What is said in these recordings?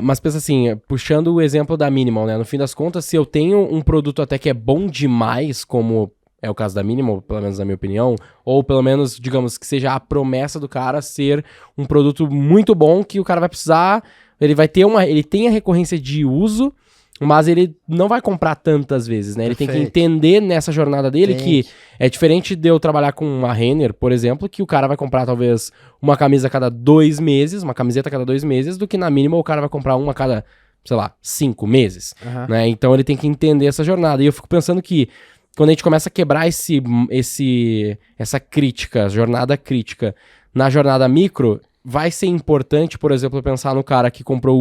Mas pensa assim, puxando o exemplo da Minimal, né? No fim das contas, se eu tenho um produto até que é bom demais, como é o caso da Minimal, pelo menos na minha opinião, ou pelo menos, digamos, que seja a promessa do cara ser um produto muito bom que o cara vai precisar, ele tem a recorrência de uso, mas ele não vai comprar tantas vezes, né? Ele tem que entender nessa jornada dele que é diferente de eu trabalhar com uma Renner, por exemplo, que o cara vai comprar talvez uma camisa a cada 2 meses, uma camiseta a cada 2 meses, do que na Minimal o cara vai comprar uma a cada, sei lá, 5 meses, né? Então ele tem que entender essa jornada. E eu fico pensando que quando a gente começa a quebrar essa crítica, jornada crítica, na jornada micro, vai ser importante, por exemplo, pensar no cara que comprou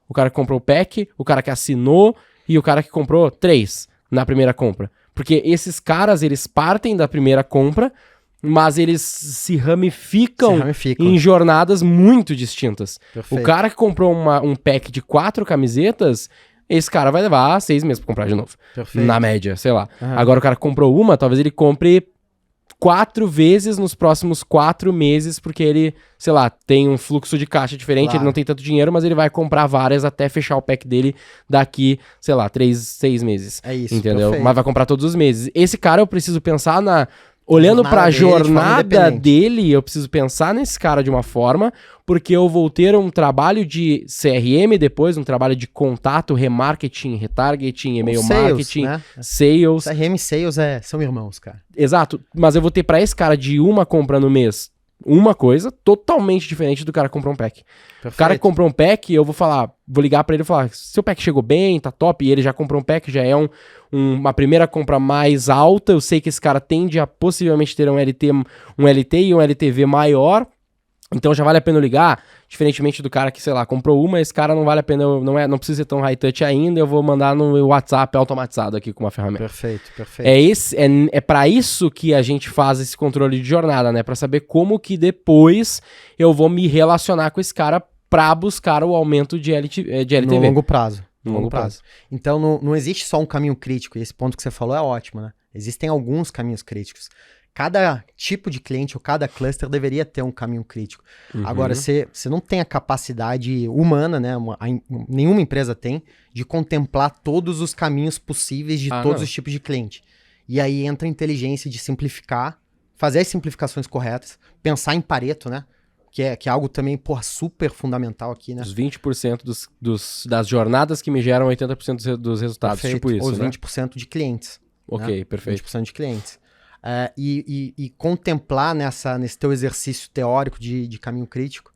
o cara que comprou o pack, o cara que assinou e o cara que comprou 3 na primeira compra. Porque esses caras, eles partem da primeira compra, mas eles se ramificam em jornadas muito distintas. Perfeito. O cara que comprou um pack de 4 camisetas, esse cara vai levar 6 meses pra comprar de novo. Perfeito. Na média, sei lá. Agora o cara que comprou uma, talvez ele compre 4 vezes nos próximos 4 meses, porque ele, sei lá, tem um fluxo de caixa diferente, ele não tem tanto dinheiro, mas ele vai comprar várias até fechar o pack dele daqui, sei lá, 6 meses. É isso, entendeu? Perfeito. Mas vai comprar todos os meses. Esse cara eu preciso pensar olhando pra jornada dele, eu preciso pensar nesse cara de uma forma, porque eu vou ter um trabalho de CRM depois, um trabalho de contato, remarketing, retargeting, e-mail marketing, né? Sales. CRM e sales são irmãos, cara. Exato, mas eu vou ter pra esse cara de uma compra no mês uma coisa totalmente diferente do cara que comprou um pack. Perfeito. O cara que comprou um pack, eu vou ligar pra ele e falar, seu pack chegou bem, tá top, e ele já comprou um pack, já é uma primeira compra mais alta, eu sei que esse cara tende a possivelmente ter um LT e um LTV maior, então já vale a pena ligar, diferentemente do cara que, sei lá, comprou uma, esse cara não vale a pena, não precisa ser tão high touch ainda, eu vou mandar no WhatsApp automatizado aqui com uma ferramenta. Perfeito, perfeito. É pra isso que a gente faz esse controle de jornada, né? Pra saber como que depois eu vou me relacionar com esse cara pra buscar o aumento de LTV. No longo prazo. No longo prazo. Então não existe só um caminho crítico, e esse ponto que você falou é ótimo, né? Existem alguns caminhos críticos. Cada tipo de cliente ou cada cluster deveria ter um caminho crítico. Agora, você não tem a capacidade humana, né? Nenhuma empresa tem, de contemplar todos os caminhos possíveis de todos os tipos de cliente. E aí entra a inteligência de simplificar, fazer as simplificações corretas, pensar em Pareto, né? Que é algo também, super fundamental aqui, né? Os 20% das jornadas que me geram 80% dos resultados, perfeito. Tipo isso, Os né? 20% de clientes. Ok, né? perfeito. 20% de clientes. E contemplar nesse teu exercício teórico de caminho crítico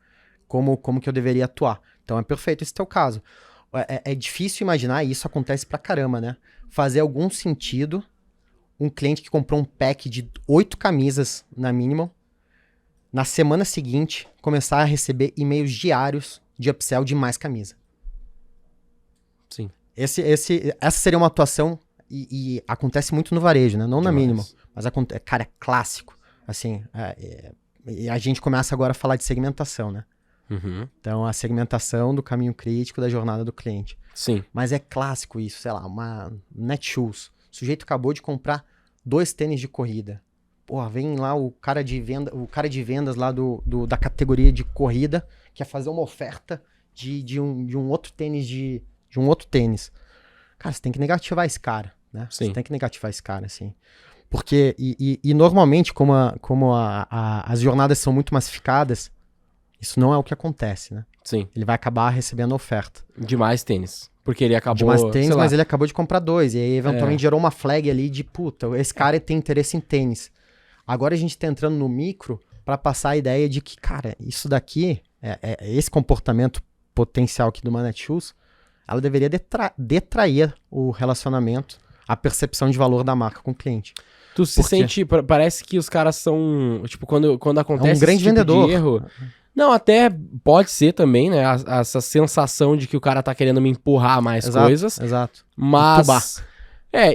como que eu deveria atuar. Então é perfeito esse teu caso. É difícil imaginar, e isso acontece pra caramba, né? Fazer algum sentido um cliente que comprou um pack de 8 camisas na Minimal, na semana seguinte, começar a receber e-mails diários de upsell de mais camisa. Sim. Essa seria uma atuação, e acontece muito no varejo, né? Não na Minimal. Mas, cara, é clássico. Assim, e a gente começa agora a falar de segmentação, né? Então, a segmentação do caminho crítico da jornada do cliente. Sim. Mas é clássico isso, sei lá, uma Netshoes. O sujeito acabou de comprar 2 tênis de corrida. Porra, vem lá o cara de vendas lá da categoria de corrida, quer fazer uma oferta de um outro tênis, de um outro tênis. Cara, você tem que negativar esse cara, né? Sim. Você tem que negativar esse cara, assim. Porque, normalmente, como as jornadas são muito massificadas, isso não é o que acontece, né? Sim. Ele vai acabar recebendo a oferta. De mais tênis. Porque ele acabou... De mais tênis, mas ele acabou de comprar 2. E aí, eventualmente, gerou uma flag ali de, esse cara tem interesse em tênis. Agora a gente tá entrando no micro para passar a ideia de que, cara, isso daqui, esse comportamento potencial aqui do Netshoes, ela deveria detrair o relacionamento, a percepção de valor da marca com o cliente. Tu se sente... Parece que os caras são... Tipo, quando acontece um grande esse tipo vendedor. de erro... Não, até pode ser também, né? Essa sensação de que o cara tá querendo me empurrar mais coisas. Exato. Mas...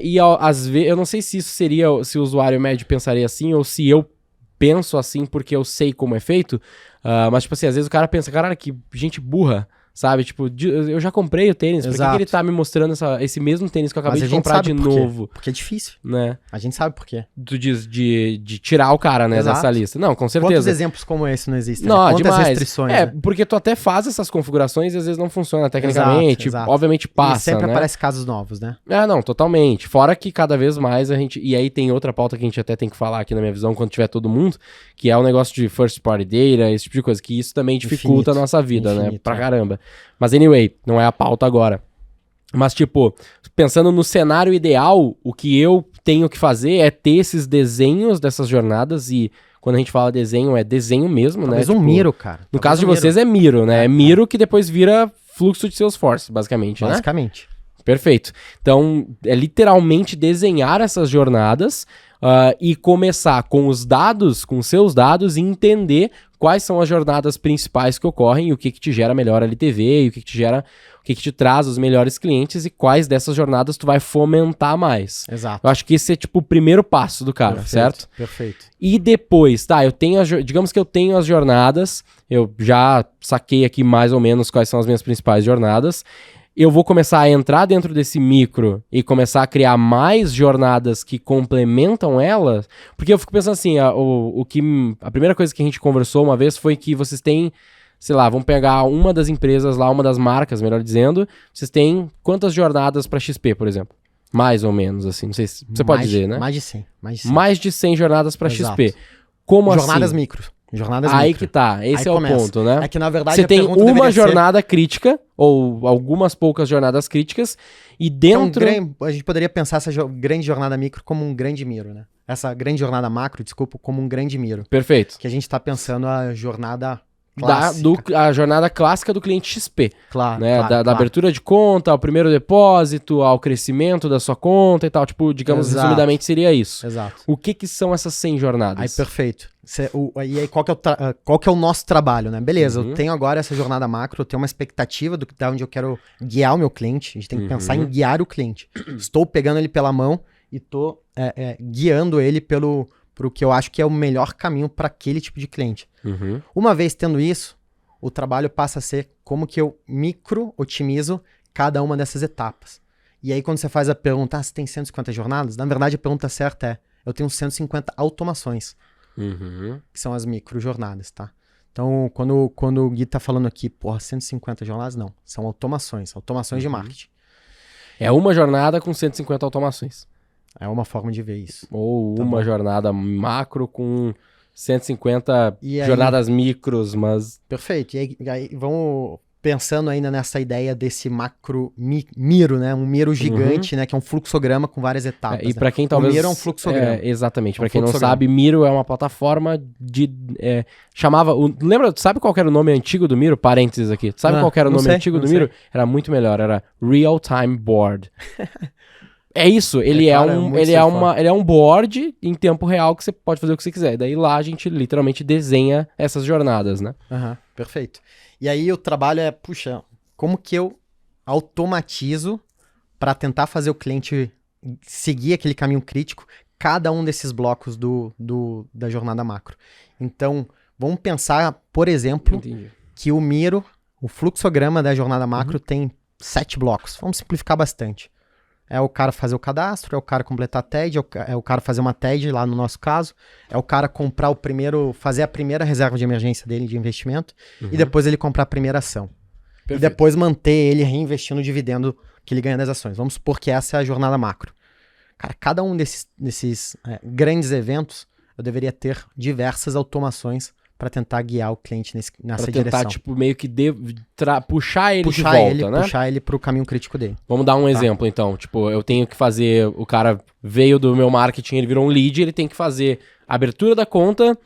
E às vezes... Eu não sei se isso seria... Se o usuário médio pensaria assim, ou se eu penso assim porque eu sei como é feito. Mas, tipo assim, às vezes o cara pensa, caralho, que gente burra. sabe? Tipo, eu já comprei o tênis, por que ele tá me mostrando esse mesmo tênis que eu acabei de comprar de novo? Porque é difícil. Né? A gente sabe por quê. Tu diz de tirar o cara, né, dessa lista. Não, com certeza. Quantos exemplos como esse não existem? Não, Quantas demais. restrições? Porque tu até faz essas configurações e às vezes não funciona tecnicamente. Exato. Obviamente passa, e sempre né? aparece casos novos, né? Não, totalmente. Fora que cada vez mais a gente... E aí tem outra pauta que a gente até tem que falar aqui na minha visão, quando tiver todo mundo, que é o negócio de first party data, esse tipo de coisa, que isso também dificulta a nossa vida, né? Pra caramba. Mas anyway, não é a pauta agora. Mas tipo, pensando no cenário ideal, o que eu tenho que fazer é ter esses desenhos dessas jornadas e... Quando a gente fala desenho, é desenho mesmo, Talvez né? um Miro, cara. No caso de vocês é Miro, né? É Miro que depois vira fluxo de Salesforce, basicamente, né? Basicamente. Perfeito. Então, é literalmente desenhar essas jornadas e começar com os dados, com seus dados, e entender quais são as jornadas principais que ocorrem e o que te gera melhor LTV, e o que te gera, o que te traz os melhores clientes e quais dessas jornadas tu vai fomentar mais. Exato. Eu acho que esse é tipo o primeiro passo do cara, certo? Perfeito. E depois, eu tenho digamos que eu tenho as jornadas, eu já saquei aqui mais ou menos quais são as minhas principais jornadas. Eu vou começar a entrar dentro desse micro e começar a criar mais jornadas que complementam elas, porque eu fico pensando assim, a primeira coisa que a gente conversou uma vez foi que vocês têm, sei lá, vamos pegar uma das empresas lá, uma das marcas, melhor dizendo, vocês têm quantas jornadas para XP, por exemplo? Mais ou menos, assim, não sei se você pode dizer, né? Mais de 100. Mais de 100 jornadas para XP. Como jornadas assim? micros. Jornadas aí micro. Que tá, esse é começa. O ponto, né? É que na verdade você tem uma jornada crítica, ou algumas poucas jornadas críticas, e dentro... Então, a gente poderia pensar essa grande jornada micro como um grande Miro, né? Essa grande jornada macro, desculpa, como um grande Miro. Perfeito. Que a gente tá pensando a jornada a jornada clássica do cliente XP. Claro, né? Da abertura de conta, ao primeiro depósito, ao crescimento da sua conta e tal. Tipo, digamos, resumidamente seria isso. Exato. O que são essas 100 jornadas? Aí, perfeito. E aí, qual que é o nosso trabalho, né? Beleza, eu tenho agora essa jornada macro, eu tenho uma expectativa de onde eu quero guiar o meu cliente. A gente tem que pensar em guiar o cliente. Estou pegando ele pela mão e estou guiando ele pro que eu acho que é o melhor caminho para aquele tipo de cliente. Uma vez tendo isso, o trabalho passa a ser como que eu micro-otimizo cada uma dessas etapas. E aí quando você faz a pergunta, você tem 150 jornadas? Na verdade a pergunta certa é, eu tenho 150 automações, que são as micro-jornadas, tá? Então quando o Gui tá falando aqui, 150 jornadas, não. São automações de marketing. É uma jornada com 150 automações. É uma forma de ver isso. Ou uma jornada macro com 150 jornadas micros, mas... Perfeito. E aí vamos pensando ainda nessa ideia desse macro Miro, né? Um Miro gigante, né? Que é um fluxograma com várias etapas. E para quem talvez... O Miro é um fluxograma. Exatamente. Para quem não sabe, Miro é uma plataforma de... chamava... Lembra, sabe qual era o nome antigo do Miro? Parênteses aqui. Sabe qual era o nome antigo do Miro? Era muito melhor. Era Real Time Board. É isso, ele é um board em tempo real que você pode fazer o que você quiser. Daí lá a gente literalmente desenha essas jornadas, né? Perfeito. E aí o trabalho é, como que eu automatizo para tentar fazer o cliente seguir aquele caminho crítico, cada um desses blocos da jornada macro. Então, vamos pensar, por exemplo, que o Miro, o fluxograma da jornada macro tem 7 blocos. Vamos simplificar bastante. É o cara fazer o cadastro, é o cara completar a TED, é o cara fazer uma TED lá no nosso caso, é o cara fazer a primeira reserva de emergência dele de investimento e depois ele comprar a primeira ação. Perfeito. E depois manter ele reinvestindo o dividendo que ele ganha das ações. Vamos supor que essa é a jornada macro. Cara, cada um desses grandes eventos, eu deveria ter diversas automações para tentar guiar o cliente nessa direção. Pra tentar, tipo, meio que puxar ele de volta, né? Puxar ele pro caminho crítico dele. Vamos dar um exemplo, então. Tipo, eu tenho que fazer... O cara veio do meu marketing, ele virou um lead, ele tem que fazer a abertura da conta,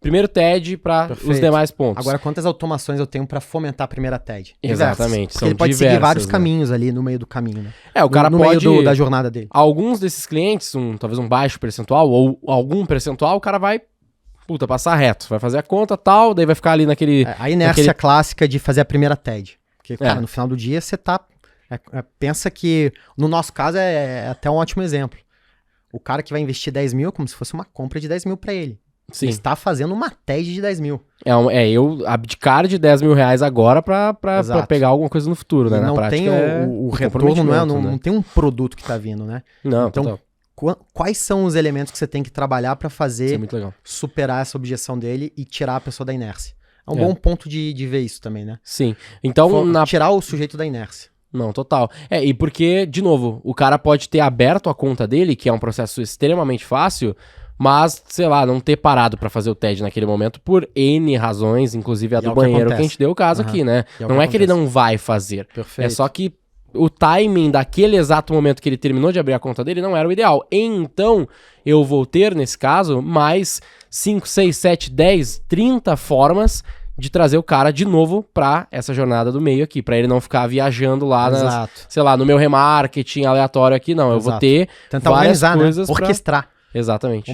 primeiro TED para os demais pontos. Agora, quantas automações eu tenho para fomentar a primeira TED? Exatamente. Porque ele pode seguir vários caminhos ali no meio do caminho, né? O cara no pode... meio da jornada dele. Alguns desses clientes, talvez um baixo percentual, ou algum percentual, o cara vai... passar reto, vai fazer a conta tal, daí vai ficar ali naquele... a inércia clássica de fazer a primeira TED. Porque, cara, no final do dia você tá... pensa que, no nosso caso, é até um ótimo exemplo. O cara que vai investir 10 mil é como se fosse uma compra de 10 mil pra ele. Sim. Ele está fazendo uma TED de 10 mil. Eu abdicar de 10 mil reais agora pra pegar alguma coisa no futuro, né? E Na não prática, tem o retorno, não tem um produto que tá vindo, né? Não, então, total. Quais são os elementos que você tem que trabalhar para Isso é fazer muito legal. superar essa objeção dele e tirar a pessoa da inércia? É um bom ponto de ver isso também, né? Sim. Então, tirar o sujeito da inércia. Não, total. E porque, de novo, o cara pode ter aberto a conta dele, que é um processo extremamente fácil, mas, sei lá, não ter parado pra fazer o TED naquele momento por N razões, inclusive a do banheiro, que a gente deu o caso aqui, né? Não é que ele não vai fazer. Perfeito. É só que o timing daquele exato momento que ele terminou de abrir a conta dele não era o ideal. Então, eu vou ter, nesse caso, mais 5, 6, 7, 10, 30 formas de trazer o cara de novo pra essa jornada do meio aqui, pra ele não ficar viajando lá, sei lá, no meu remarketing aleatório aqui, não. Eu vou ter tentar várias organizar, coisas né? Orquestrar. Exatamente.